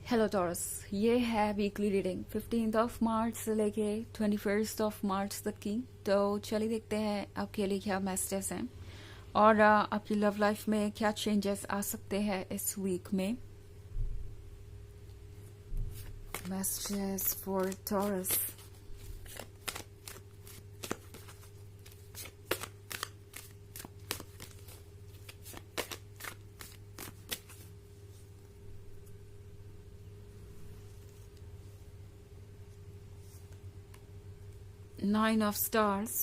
Hello taurus, ये है weekly reading 15 of March से लेके 21 ऑफ मार्च तक की। तो चलिए देखते हैं आपके लिए क्या मैसेजेस हैं और आपकी लव लाइफ में क्या चेंजेस आ सकते हैं इस वीक में। Messages for taurus. Nine of Stars,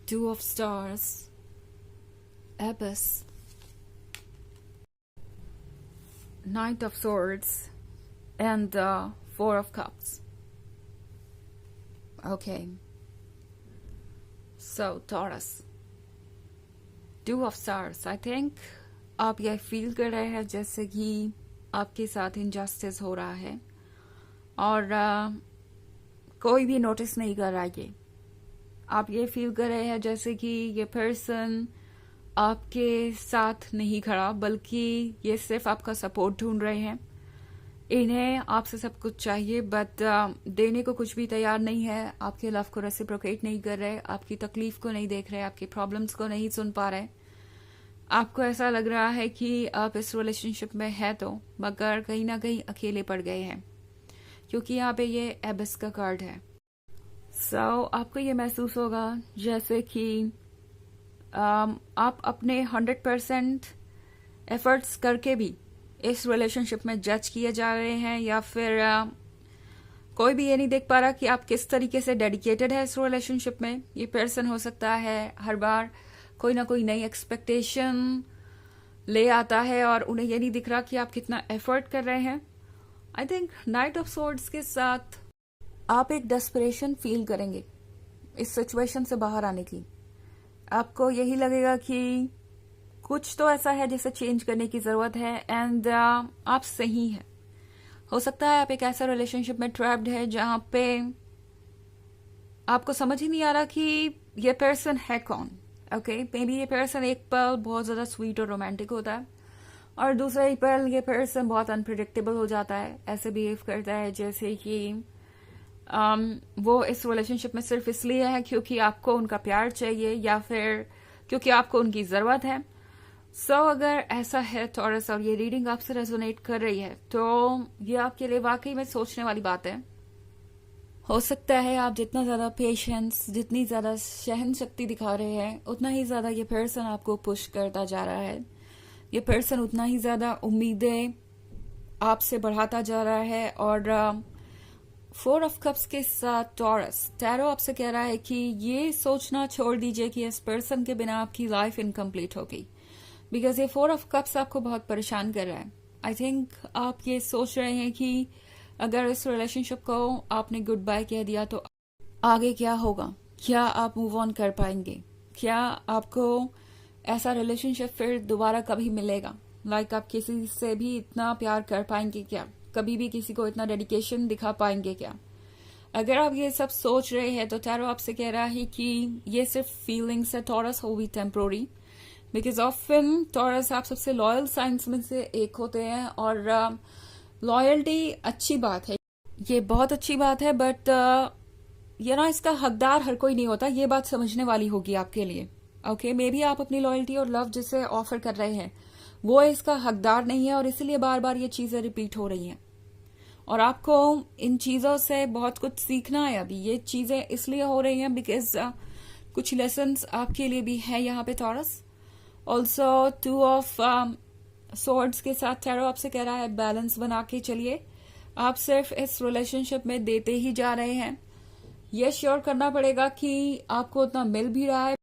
Two of Stars, Abyss, Knight of Swords, and Four of Cups. Okay. So, Taurus. Two of Stars. I think आप ये फील कर रहे हैं जैसे कि आपके साथ इनजस्टिस हो रहा है और कोई भी नोटिस नहीं कर रहा है। आप ये फील कर रहे हैं जैसे कि ये पर्सन आपके साथ नहीं खड़ा, बल्कि ये सिर्फ आपका सपोर्ट ढूंढ रहे हैं। इन्हें आपसे सब कुछ चाहिए बट देने को कुछ भी तैयार नहीं है। आपके लव को रेसिप्रोकेट नहीं कर रहे, आपकी तकलीफ को नहीं देख रहे, आपकी प्रॉब्लम्स को नहीं सुन पा रहे। आपको ऐसा लग रहा है कि आप इस रिलेशनशिप में है तो, मगर कहीं ना कहीं अकेले पड़ गए हैं, क्योंकि यहाँ पे ये एबिस का कार्ड है। आपको ये महसूस होगा जैसे कि आप अपने 100% एफर्ट्स करके भी इस रिलेशनशिप में जज किए जा रहे हैं, या फिर कोई भी ये नहीं देख पा रहा कि आप किस तरीके से डेडिकेटेड है इस रिलेशनशिप में। ये पर्सन हो सकता है हर बार कोई ना कोई नई एक्सपेक्टेशन ले आता है और उन्हें ये नहीं दिख रहा कि आप कितना एफर्ट कर रहे हैं। I think night of swords के साथ आप एक डेस्परेशन फील करेंगे इस सिचुएशन से बाहर आने की। आपको यही लगेगा कि कुछ तो ऐसा है जिसे चेंज करने की जरूरत है एंड आप सही हैं। हो सकता है आप एक ऐसा रिलेशनशिप में ट्रैप्ड है जहां पे आपको समझ ही नहीं आ रहा कि ये पर्सन है कौन। ओके, मे बी ये पर्सन एक पल बहुत ज्यादा स्वीट और रोमांटिक होता है और दूसरा ही पल ये पर्सन बहुत अनप्रिडिक्टेबल हो जाता है। ऐसे बिहेव करता है जैसे कि वो इस रिलेशनशिप में सिर्फ इसलिए है क्योंकि आपको उनका प्यार चाहिए या फिर क्योंकि आपको उनकी जरूरत है। अगर ऐसा है टॉरस और ये रीडिंग आपसे रेजोनेट कर रही है तो ये आपके लिए वाकई में सोचने वाली बात है। हो सकता है आप जितना ज्यादा पेशेंस, जितनी ज्यादा सहन शक्ति दिखा रहे हैं, उतना ही ज्यादा ये पर्सन आपको पुश करता जा रहा है। ये पर्सन उतना ही ज्यादा उम्मीदें आपसे बढ़ाता जा रहा है। और 4 ऑफ कप्स के साथ टॉरस टैरो आपसे कह रहा है कि ये सोचना छोड़ दीजिए कि इस पर्सन के बिना आपकी लाइफ इनकम्प्लीट होगी, बिकॉज ये 4 ऑफ कप्स आपको बहुत परेशान कर रहा है। आई थिंक आप ये सोच रहे हैं कि अगर इस रिलेशनशिप को आपने गुड बाय कह दिया तो आगे क्या होगा, क्या आप मूव ऑन कर पाएंगे, क्या आपको ऐसा रिलेशनशिप फिर दोबारा कभी मिलेगा। आप किसी से भी इतना प्यार कर पाएंगे क्या, कभी भी किसी को इतना डेडिकेशन दिखा पाएंगे क्या। अगर आप ये सब सोच रहे हैं तो टैरो आपसे कह रहा है कि ये सिर्फ फीलिंग्स है टॉरस, हो भी टेम्पोररी। बिकॉज ऑफन टॉरस आप सबसे लॉयल साइंस में से एक होते हैं और लॉयल्टी अच्छी बात है, ये बहुत अच्छी बात है, बट इसका हकदार हर कोई नहीं होता। ये बात समझने वाली होगी आपके लिए। ओके, मे बी आप अपनी लॉयल्टी और लव जिसे ऑफर कर रहे हैं वो इसका हकदार नहीं है और इसीलिए बार बार ये चीजें रिपीट हो रही हैं और आपको इन चीजों से बहुत कुछ सीखना है। अभी ये चीजें इसलिए हो रही हैं बिकॉज कुछ लेसन्स आपके लिए भी है यहाँ पे टॉरस। ऑल्सो 2 ऑफ सॉर्ड्स के साथ टैरो आपसे कह रहा है बैलेंस बना के चलिए। आप सिर्फ इस रिलेशनशिप में देते ही जा रहे हैं, ये श्योर करना पड़ेगा कि आपको उतना मिल भी रहा है।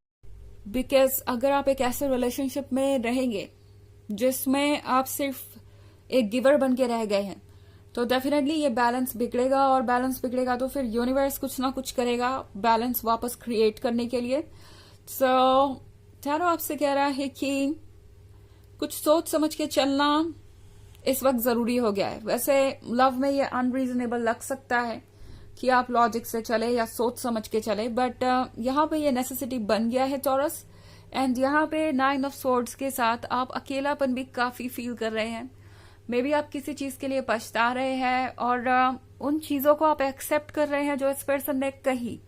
बिकॉज अगर आप एक ऐसे रिलेशनशिप में रहेंगे जिसमें आप सिर्फ एक गिवर बन के रह गए हैं तो डेफिनेटली ये बैलेंस बिगड़ेगा और बैलेंस बिगड़ेगा तो फिर यूनिवर्स कुछ ना कुछ करेगा बैलेंस वापस क्रिएट करने के लिए। टैरो आपसे कह रहा है कि कुछ सोच समझ के चलना इस वक्त जरूरी हो गया है। वैसे लव में ये अनरीजनेबल लग सकता है कि आप लॉजिक से चले या सोच समझ के चले, बट यहाँ पे ये नेसेसिटी बन गया है टॉरस। एंड यहाँ पे 9 ऑफ सोर्ड्स के साथ आप अकेलापन भी काफी फील कर रहे हैं मे बी आप किसी चीज के लिए पछता रहे हैं और उन चीजों को आप एक्सेप्ट कर रहे हैं जो इस पर्सन ने कही।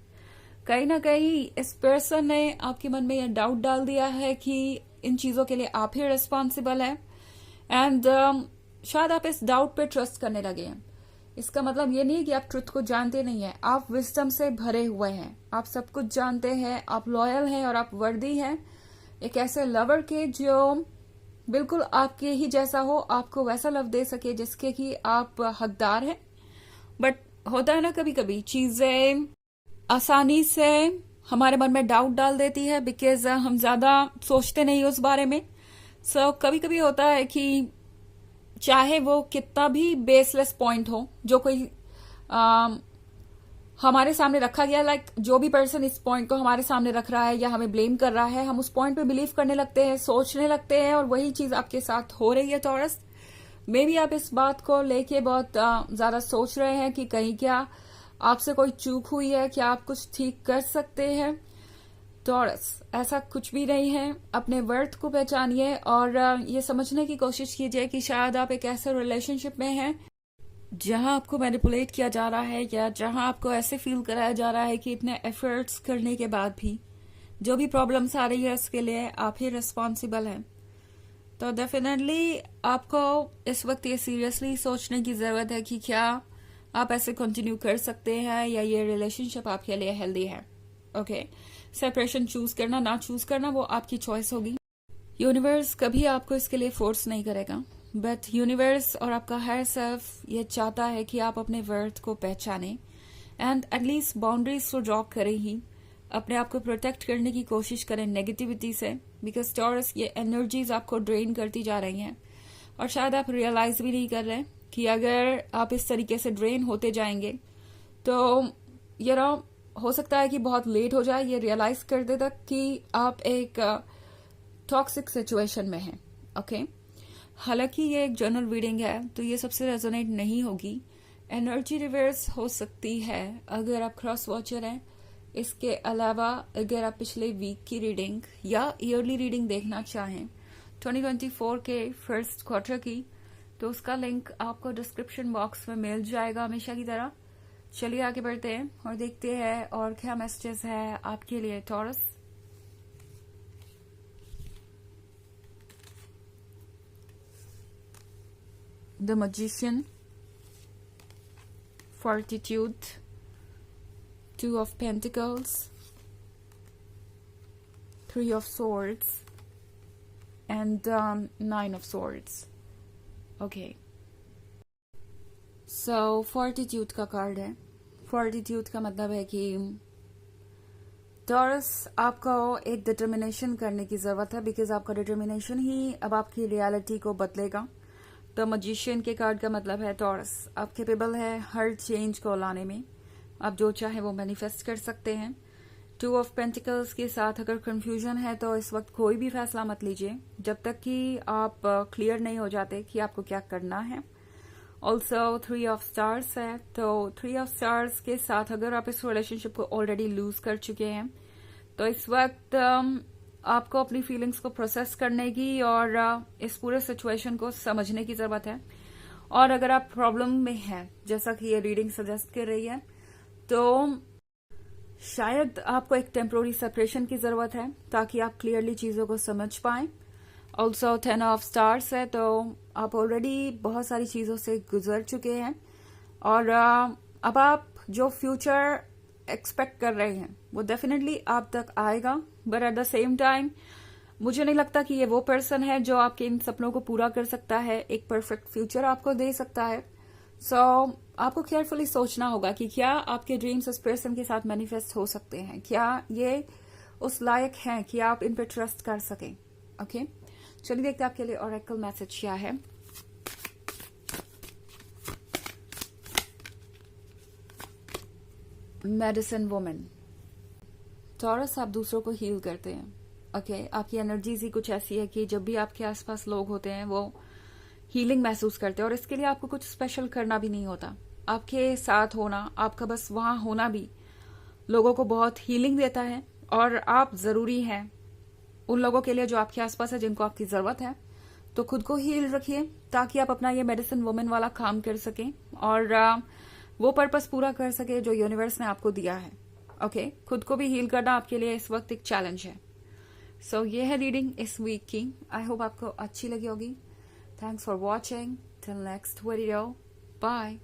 कहीं ना कहीं इस पर्सन ने आपके मन में यह डाउट डाल दिया है कि इन चीजों के लिए आप ही रिस्पॉन्सिबल हैं एंड शायद आप इस डाउट पे ट्रस्ट करने लगे हैं। इसका मतलब ये नहीं है कि आप ट्रुथ को जानते नहीं है, आप विजडम से भरे हुए हैं, आप सब कुछ जानते हैं, आप लॉयल हैं और आप वर्दी हैं एक ऐसे लवर के जो बिल्कुल आपके ही जैसा हो, आपको वैसा लव दे सके जिसके कि आप हकदार हैं। बट होता है ना कभी कभी चीजें आसानी से हमारे मन में डाउट डाल देती है बिकॉज हम ज्यादा सोचते नहीं उस बारे में। सो कभी कभी होता है कि चाहे वो कितना भी बेसलेस पॉइंट हो जो कोई हमारे सामने रखा गया, लाइक जो भी पर्सन इस पॉइंट को हमारे सामने रख रहा है या हमें ब्लेम कर रहा है, हम उस पॉइंट पे बिलीव करने लगते हैं, सोचने लगते हैं और वही चीज आपके साथ हो रही है टॉरस। मे बी आप इस बात को लेके बहुत ज्यादा सोच रहे हैं कि कहीं क्या आपसे कोई चूक हुई है, क्या आप कुछ ठीक कर सकते हैं। टॉरस, ऐसा कुछ भी नहीं है। अपने वर्थ को पहचानिए और ये समझने की कोशिश कीजिए कि शायद आप एक ऐसे रिलेशनशिप में हैं जहां आपको मैनिपुलेट किया जा रहा है या जहां आपको ऐसे फील कराया जा रहा है कि इतने एफर्ट्स करने के बाद भी जो भी प्रॉब्लम्स आ रही है उसके लिए आप ही रिस्पॉन्सिबल हैं। तो डेफिनेटली आपको इस वक्त ये सीरियसली सोचने की जरूरत है कि क्या आप ऐसे कंटिन्यू कर सकते हैं या ये रिलेशनशिप आपके लिए हेल्दी है। ओके, सेपरेशन चूज करना ना चूज करना वो आपकी चॉइस होगी। यूनिवर्स कभी आपको इसके लिए फोर्स नहीं करेगा, बट यूनिवर्स और आपका हायर सेल्फ ये चाहता है कि आप अपने वर्थ को पहचानें एंड एटलीस्ट बाउंड्रीज को ड्रॉ करें ही, अपने आप को प्रोटेक्ट करने की कोशिश करें नेगेटिविटी से। बिकॉज टॉरस, ये एनर्जीज आपको ड्रेन करती जा रही हैं और शायद आप रियलाइज भी नहीं कर रहे कि अगर आप इस तरीके से ड्रेन होते जाएंगे तो हो सकता है कि बहुत लेट हो जाए ये रियलाइज करते तक कि आप एक टॉक्सिक सिचुएशन में हैं। ओके, हालांकि ये एक जनरल रीडिंग है तो ये सबसे रेजोनेट नहीं होगी। एनर्जी रिवर्स हो सकती है अगर आप क्रॉस वॉचर हैं। इसके अलावा अगर आप पिछले वीक की रीडिंग या ईयरली रीडिंग देखना चाहें 2024 के फर्स्ट क्वार्टर की, तो उसका लिंक आपको डिस्क्रिप्शन बॉक्स में मिल जाएगा हमेशा की तरह। चलिए आगे बढ़ते हैं और देखते हैं और क्या मैसेजेस है आपके लिए taurus. The Magician, Fortitude, Two of Pentacles, Three of Swords, and Nine of Swords. Okay. So, Fortitude का कार्ड है। Fortitude का मतलब है कि टॉरस, आपको एक डिटर्मिनेशन करने की जरूरत है बिकॉज आपका डिटर्मिनेशन ही अब आपकी रियलिटी को बदलेगा। तो मजिशियन के कार्ड का मतलब है टॉरस, आप कैपेबल है हर चेंज को लाने में, आप जो चाहे वो मैनिफेस्ट कर सकते हैं। टू ऑफ पेंटिकल्स के साथ अगर कंफ्यूजन है तो इस वक्त कोई भी फैसला मत लीजिए जब तक कि आप क्लियर नहीं हो जाते कि आपको क्या करना है। ऑल्सो थ्री ऑफ स्टार्स है, तो थ्री ऑफ स्टार्स के साथ अगर आप इस रिलेशनशिप को ऑलरेडी लूज कर चुके हैं तो इस वक्त आपको अपनी फीलिंग्स को प्रोसेस करने की और इस पूरे सिचुएशन को समझने की जरूरत है। और अगर आप प्रॉब्लम में हैं, जैसा कि ये रीडिंग सजेस्ट कर रही है, तो शायद आपको एक टेम्पोररी सेपरेशन की जरूरत है ताकि आप क्लियरली चीजों को समझ पाएं। ऑल्सो 10 ऑफ स्टार्स है, तो आप ऑलरेडी बहुत सारी चीजों से गुजर चुके हैं और अब आप जो फ्यूचर एक्सपेक्ट कर रहे हैं वो डेफिनेटली आप तक आएगा। But at the same time मुझे नहीं लगता कि ये वो पर्सन है जो आपके इन सपनों को पूरा कर सकता है, एक परफेक्ट फ्यूचर आपको दे सकता है। सो आपको केयरफुली सोचना होगा कि क्या आपके ड्रीम्स उस पर्सन के साथ मैनिफेस्ट हो सकते हैं, क्या ये उस लायक हैं कि आप इन पर ट्रस्ट कर सकें। ओके, चलिए देखते हैं आपके लिए ऑरेकल मैसेज क्या है। मेडिसिन वुमन, टॉरस, आप दूसरों को हील करते हैं। ओके, आपकी एनर्जीज ही कुछ ऐसी है कि जब भी आपके आसपास लोग होते हैं वो हीलिंग महसूस करते हैं और इसके लिए आपको कुछ स्पेशल करना भी नहीं होता। आपके साथ होना, आपका बस वहां होना भी लोगों को बहुत हीलिंग देता है और आप जरूरी हैं उन लोगों के लिए जो आपके आसपास है, जिनको आपकी जरूरत है। तो खुद को हील रखिए ताकि आप अपना ये मेडिसिन वुमेन वाला काम कर सकें और वो पर्पस पूरा कर सके जो यूनिवर्स ने आपको दिया है। ओके, खुद को भी हील करना आपके लिए इस वक्त एक चैलेंज है। सो ये है रीडिंग इस वीक की। आई होप आपको अच्छी लगी होगी। Thanks for watching. Till next video, bye.